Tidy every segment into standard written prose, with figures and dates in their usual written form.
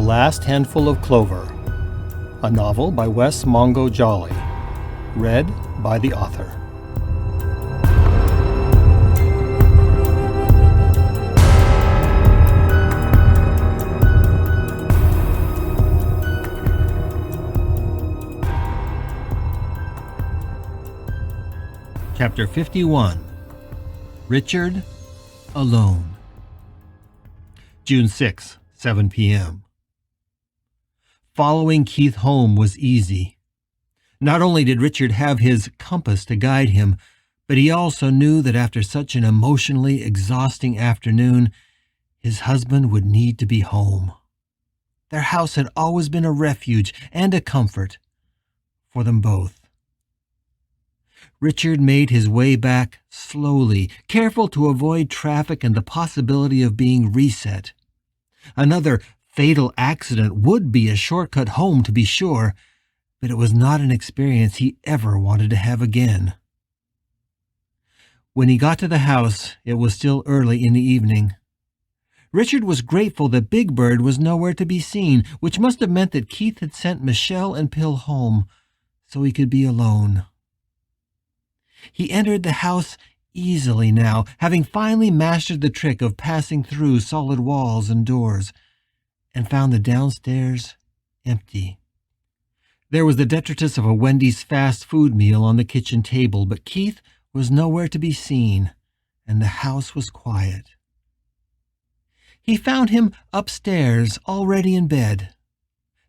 Last Handful of Clover, a novel by Wess Mongo Jolley, read by the author. Chapter 51. Richard Alone. June 6, 7 p.m. Following Keith home was easy. Not only did Richard have his compass to guide him, but he also knew that after such an emotionally exhausting afternoon, his husband would need to be home. Their house had always been a refuge and a comfort for them both. Richard made his way back slowly, careful to avoid traffic and the possibility of being reset. Another fatal accident would be a shortcut home, to be sure, but it was not an experience he ever wanted to have again. When he got to the house, it was still early in the evening. Richard was grateful that Big Bird was nowhere to be seen, which must have meant that Keith had sent Michelle and Pill home so he could be alone. He entered the house easily now, having finally mastered the trick of passing through solid walls and doors, and found the downstairs empty. There was the detritus of a Wendy's fast food meal on the kitchen table, but Keith was nowhere to be seen, and the house was quiet. He found him upstairs, already in bed.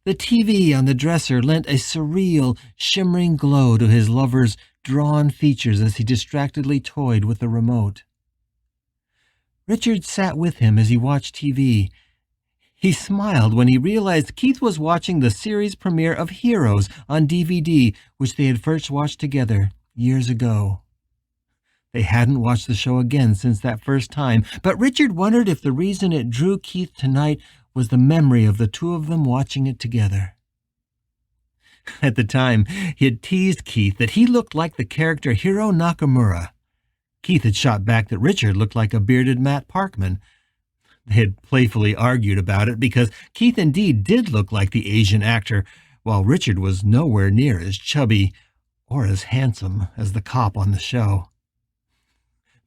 The TV on the dresser lent a surreal, shimmering glow to his lover's drawn features as he distractedly toyed with the remote. Richard sat with him as he watched TV. He smiled when he realized Keith was watching the series premiere of Heroes on DVD, which they had first watched together years ago. They hadn't watched the show again since that first time, but Richard wondered if the reason it drew Keith tonight was the memory of the two of them watching it together. At the time, he had teased Keith that he looked like the character Hiro Nakamura. Keith had shot back that Richard looked like a bearded Matt Parkman. They had playfully argued about it because Keith indeed did look like the Asian actor, while Richard was nowhere near as chubby or as handsome as the cop on the show.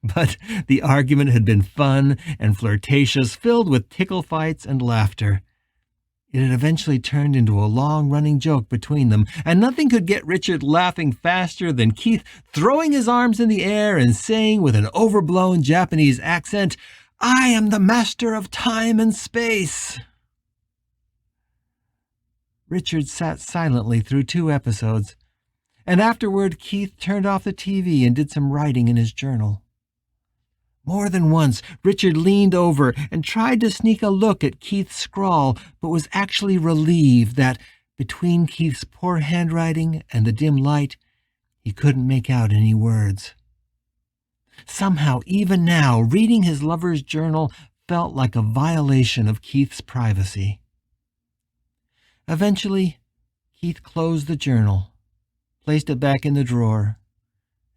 But the argument had been fun and flirtatious, filled with tickle fights and laughter. It had eventually turned into a long-running joke between them, and nothing could get Richard laughing faster than Keith throwing his arms in the air and saying with an overblown Japanese accent, "I am the master of time and space." Richard sat silently through 2 episodes, and afterward Keith turned off the TV and did some writing in his journal. More than once, Richard leaned over and tried to sneak a look at Keith's scrawl, but was actually relieved that, between Keith's poor handwriting and the dim light, he couldn't make out any words. Somehow, even now, reading his lover's journal felt like a violation of Keith's privacy. Eventually, Keith closed the journal, placed it back in the drawer,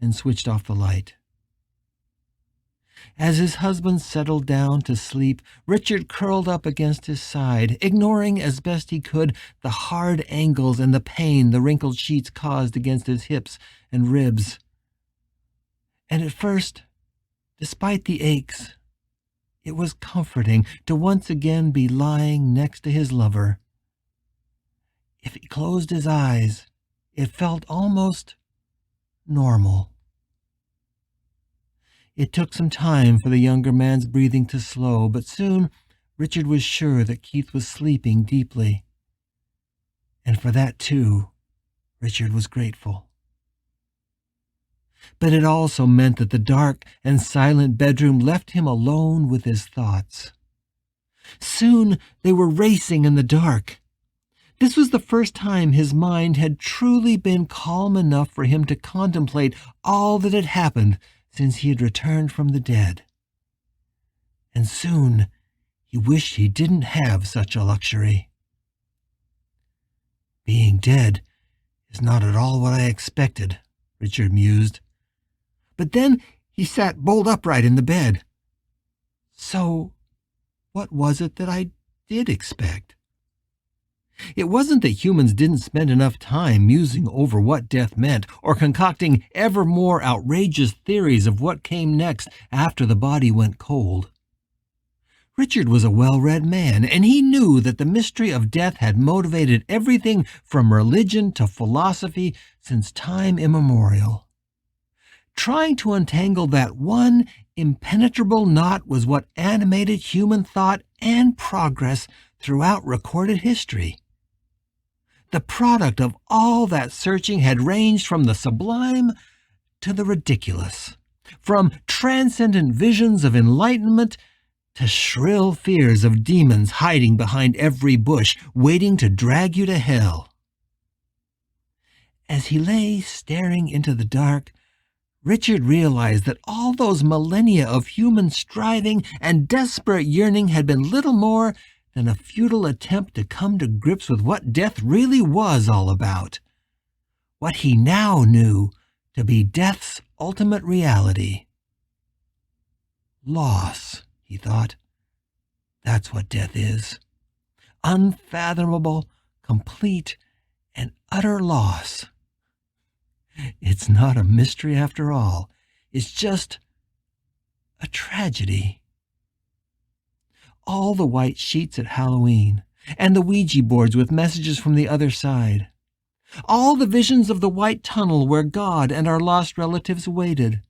and switched off the light. As his husband settled down to sleep, Richard curled up against his side, ignoring as best he could the hard angles and the pain the wrinkled sheets caused against his hips and ribs. And at first, despite the aches, it was comforting to once again be lying next to his lover. If he closed his eyes, it felt almost normal. It took some time for the younger man's breathing to slow, but soon Richard was sure that Keith was sleeping deeply. And for that, too, Richard was grateful. But it also meant that the dark and silent bedroom left him alone with his thoughts. Soon they were racing in the dark. This was the first time his mind had truly been calm enough for him to contemplate all that had happened since he had returned from the dead. And soon he wished he didn't have such a luxury. Being dead is not at all what I expected, Richard mused. But then he sat bolt upright in the bed. So, what was it that I did expect? It wasn't that humans didn't spend enough time musing over what death meant or concocting ever more outrageous theories of what came next after the body went cold. Richard was a well-read man, and he knew that the mystery of death had motivated everything from religion to philosophy since time immemorial. Trying to untangle that one impenetrable knot was what animated human thought and progress throughout recorded history. The product of all that searching had ranged from the sublime to the ridiculous, from transcendent visions of enlightenment to shrill fears of demons hiding behind every bush, waiting to drag you to hell. As he lay staring into the dark, Richard realized that all those millennia of human striving and desperate yearning had been little more than a futile attempt to come to grips with what death really was all about. What he now knew to be death's ultimate reality. Loss, he thought. That's what death is. Unfathomable, complete, and utter loss. It's not a mystery after all. It's just a tragedy. All the white sheets at Halloween, and the Ouija boards with messages from the other side. All the visions of the white tunnel where God and our lost relatives waited.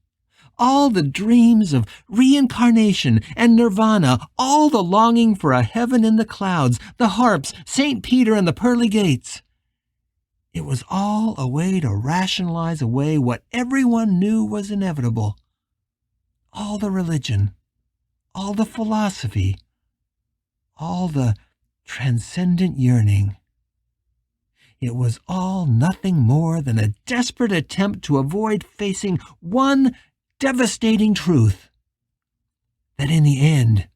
All the dreams of reincarnation and nirvana, all the longing for a heaven in the clouds, the harps, St. Peter and the pearly gates. It was all a way to rationalize away what everyone knew was inevitable. All the religion, all the philosophy, all the transcendent yearning. It was all nothing more than a desperate attempt to avoid facing one devastating truth, that in the end,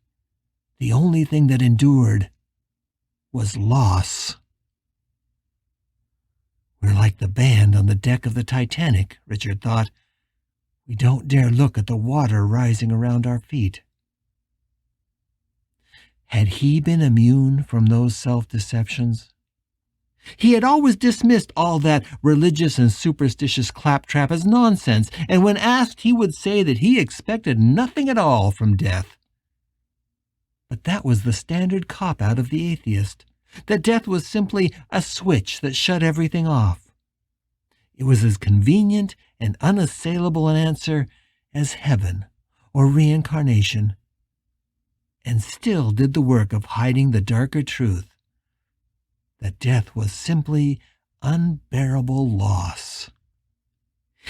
the only thing that endured was loss. We're like the band on the deck of the Titanic, Richard thought. We don't dare look at the water rising around our feet. Had he been immune from those self-deceptions? He had always dismissed all that religious and superstitious claptrap as nonsense, and when asked, he would say that he expected nothing at all from death. But that was the standard cop-out of the atheist, that death was simply a switch that shut everything off. It was as convenient and unassailable an answer as heaven or reincarnation, and still did the work of hiding the darker truth, that death was simply unbearable loss.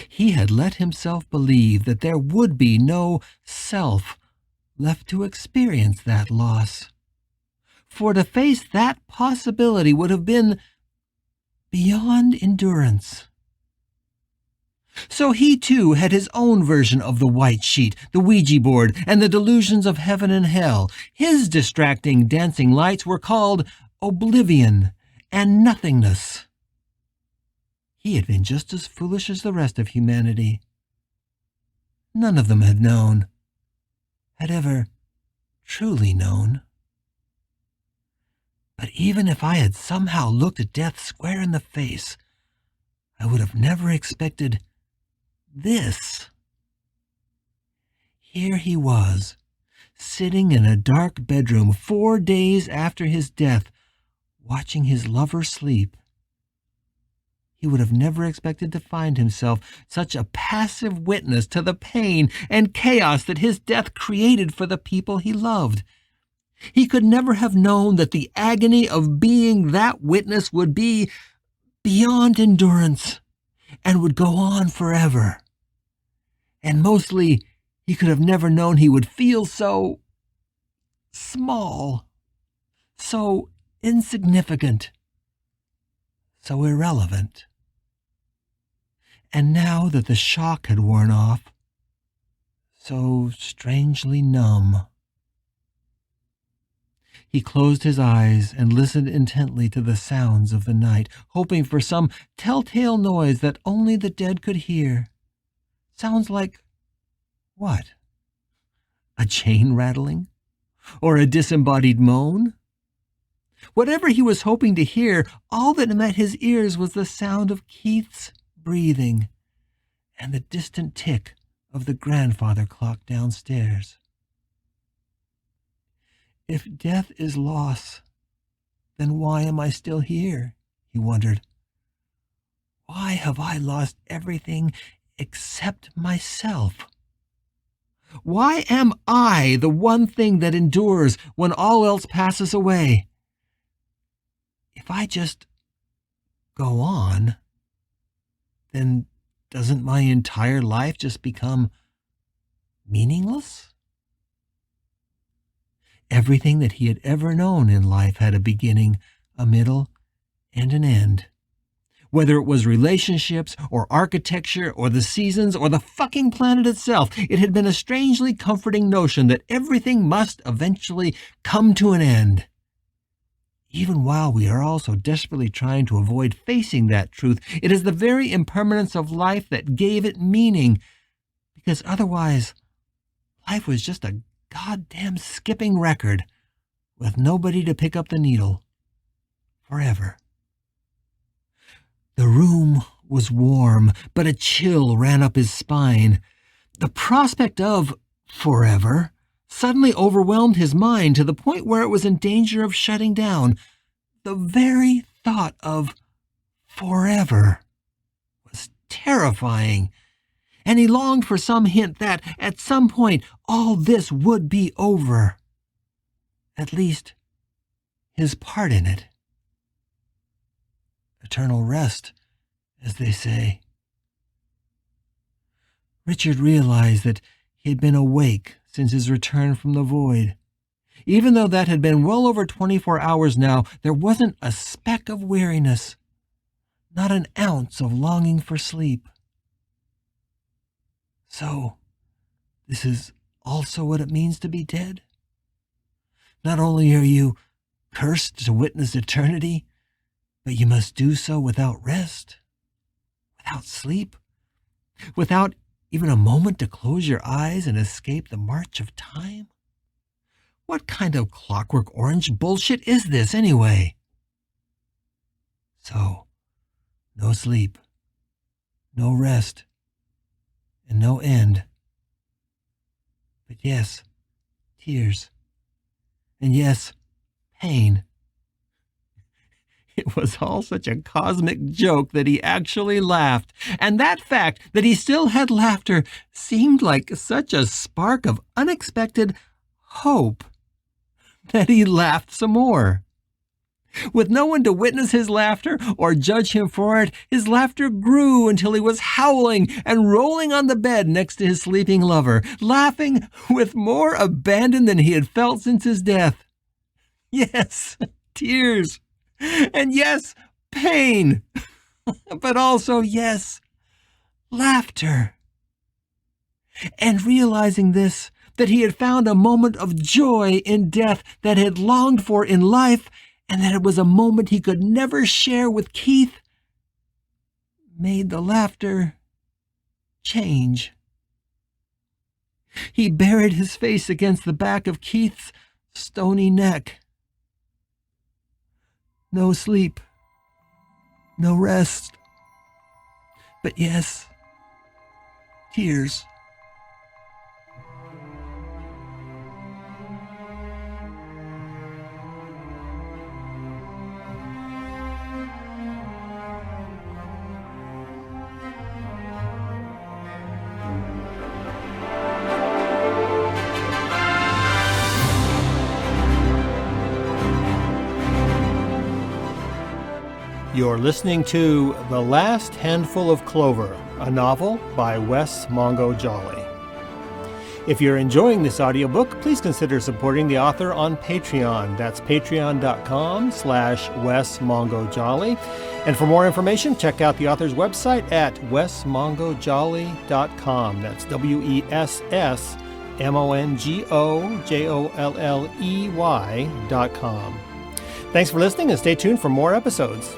He had let himself believe that there would be no self left to experience that loss. For to face that possibility would have been beyond endurance. So he too had his own version of the white sheet, the Ouija board, and the delusions of heaven and hell. His distracting dancing lights were called oblivion and nothingness. He had been just as foolish as the rest of humanity. None of them had known, had ever truly known. But even if I had somehow looked at death square in the face, I would have never expected this. Here he was, sitting in a dark bedroom 4 days after his death, watching his lover sleep. He would have never expected to find himself such a passive witness to the pain and chaos that his death created for the people he loved. He could never have known that the agony of being that witness would be beyond endurance and would go on forever. And mostly, he could have never known he would feel so small, so insignificant, so irrelevant. And now that the shock had worn off, so strangely numb. He closed his eyes and listened intently to the sounds of the night, hoping for some telltale noise that only the dead could hear. Sounds like what? A chain rattling? Or a disembodied moan? Whatever he was hoping to hear, all that met his ears was the sound of Keith's breathing and the distant tick of the grandfather clock downstairs. If death is loss, then why am I still here? He wondered. Why have I lost everything except myself? Why am I the one thing that endures when all else passes away? If I just go on, then doesn't my entire life just become meaningless? Everything that he had ever known in life had a beginning, a middle, and an end. Whether it was relationships, or architecture, or the seasons, or the fucking planet itself, it had been a strangely comforting notion that everything must eventually come to an end. Even while we are also desperately trying to avoid facing that truth, it is the very impermanence of life that gave it meaning, because otherwise, life was just a goddamn skipping record with nobody to pick up the needle forever. The room was warm, but a chill ran up his spine. The prospect of forever suddenly overwhelmed his mind to the point where it was in danger of shutting down. The very thought of forever was terrifying, and he longed for some hint that, at some point, all this would be over. At least, his part in it. Eternal rest, as they say. Richard realized that he had been awake since his return from the void. Even though that had been well over 24 hours now, there wasn't a speck of weariness, not an ounce of longing for sleep. So, this is also what it means to be dead? Not only are you cursed to witness eternity, but you must do so without rest, without sleep, without even a moment to close your eyes and escape the march of time? What kind of Clockwork Orange bullshit is this, anyway? So, no sleep, no rest, and no end. But yes, tears. And yes, pain. It was all such a cosmic joke that he actually laughed, and that fact that he still had laughter seemed like such a spark of unexpected hope that he laughed some more. With no one to witness his laughter or judge him for it, his laughter grew until he was howling and rolling on the bed next to his sleeping lover, laughing with more abandon than he had felt since his death. Yes, tears. And yes, pain. But also, yes, laughter. And realizing this, that he had found a moment of joy in death that he had longed for in life, and that it was a moment he could never share with Keith, made the laughter change. He buried his face against the back of Keith's stony neck. No sleep, no rest, but yes, tears. You're listening to The Last Handful of Clover, a novel by Wess Mongo Jolley. If you're enjoying this audiobook, please consider supporting the author on Patreon. That's patreon.com/Wess Mongo Jolley. And for more information, check out the author's website at wessmongojolley.com. That's WESSMONGOJOLLEY.com. Thanks for listening, and stay tuned for more episodes.